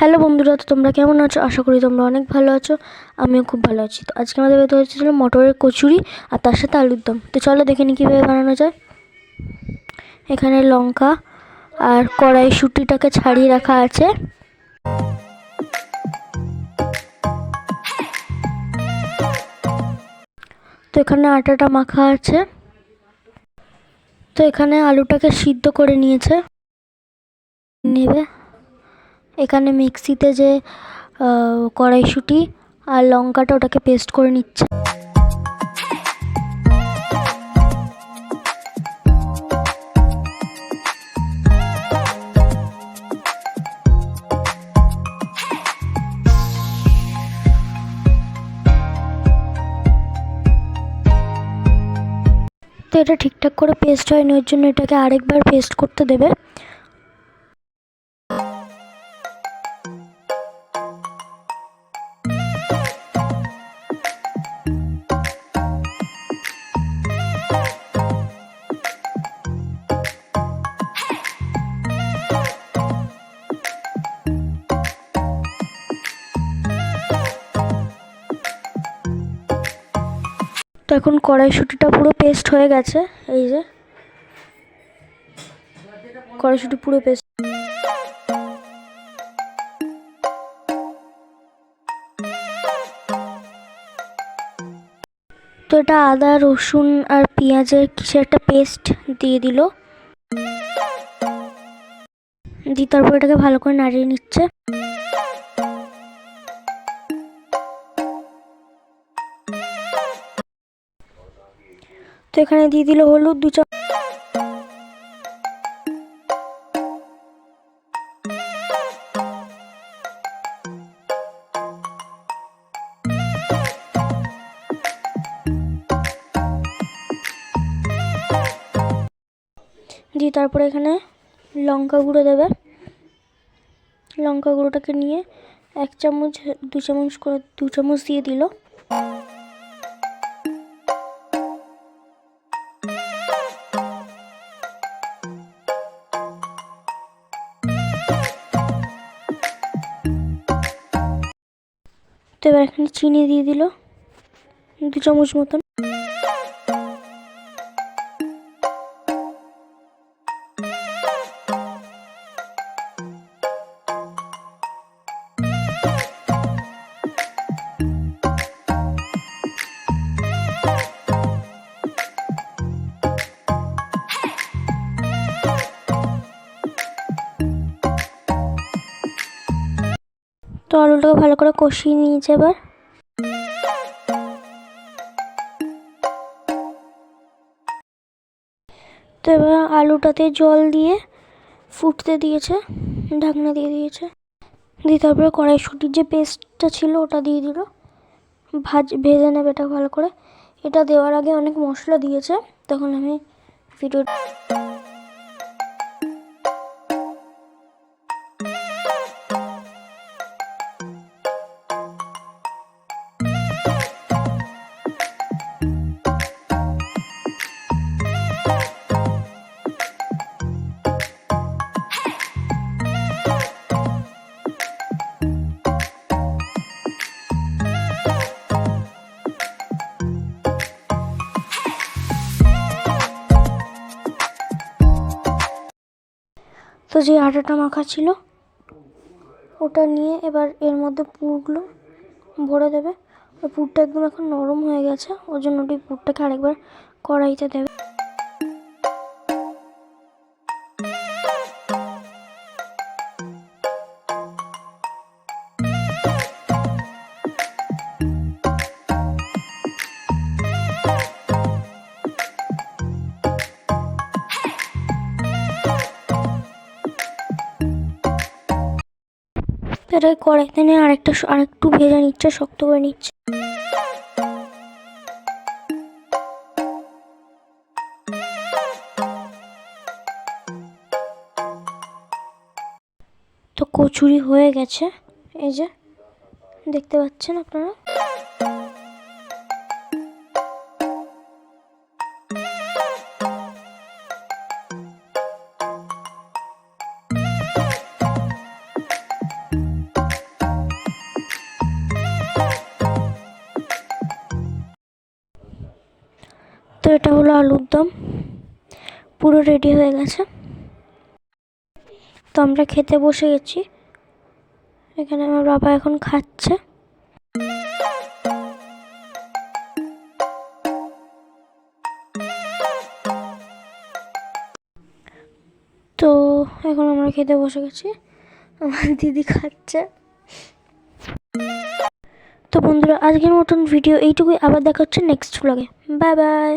Hello বন্ধুরা, তো তোমরা কেমন আছো? আশা করি তোমরা অনেক ভালো আছো। আমিও খুব ভালো আছি। তো আজকে আমাদের বেঁধে হচ্ছিল মটরের কচুরি আর তার সাথে আলুর দম। তো চলো দেখে নিই কীভাবে বানানো যায়। এখানে লঙ্কা আর কড়াইশুঁটিটাকে ছাড়িয়ে রাখা আছে। তো এখানে আটাটা মাখা আছে। তো এখানে আলুটাকে সিদ্ধ করে নেবে। এখানে মিক্সিতে যে কড়াইশুঁটি আর লঙ্কাটা ওটাকে পেস্ট করে নিচ্ছে। তো এটা ঠিকঠাক করে পেস্ট হয়নি, ওর জন্য এটাকে আরেকবার পেস্ট করতে দেবে। তো এখন কড়াইশুঁটিটা পুরো পেস্ট হয়ে গেছে। এই যে কড়াইশুঁটি পুরো পেস্ট। তো এটা আদা রসুন আর পেঁয়াজের কিছু একটা পেস্ট দিয়ে দিল। তারপর এটাকে ভালো করে নাড়িয়ে নিচ্ছে। তো এখানে দিয়ে দিল হলুদ 2 চামচ। তারপরে এখানে লঙ্কা গুঁড়ো দেবে। লঙ্কা গুঁড়োটাকে নিয়ে 1 চামচ 2 চামচ করে 2 চামচ দিয়ে দিল। তো এবার এখানে চিনি দিয়ে দিল 2 চামচ মতন। তো আলুটাকে ভালো করে কষিয়ে নিয়েছে। এবার তো এবার আলুটাতে জল দিয়ে ফুটতে দিয়েছে, ঢাকনা দিয়ে দিয়েছে। তারপরে কড়াইশুঁটির যে পেস্টটা ছিল ওটা দিয়ে দিল। ভেজে নেবে এটা ভালো করে। এটা দেওয়ার আগে অনেক মশলা দিয়েছে, তখন আমি ভিডিও। তো যে আটাটা মাখা ছিল ওটা নিয়ে এবার এর মধ্যে পুরগুলো ভরে দেবে। ওই পুরটা একদম এখন নরম হয়ে গেছে, ওই জন্য ওই পুরটাকে আরেকবার কড়াইতে দেবে। এটা কড়াইতে নিয়ে আরেকটু ভেজে নিচ্ছে, শক্ত করে নিচ্ছে। তো কচুরি হয়ে গেছে, এই যে দেখতে পাচ্ছেন আপনারা। এটা হলো আলুর দম, পুরো রেডি হয়ে গেছে। তো আমরা খেতে বসে গেছি। এখানে আমার বাবা এখন খাচ্ছে। তো এখন আমরা খেতে বসে গেছি, আমার দিদি খাচ্ছে। তো বন্ধুরা, আজকের মতন ভিডিও এইটুকুই। আবার দেখা হচ্ছে নেক্সট ব্লগে। Bye bye.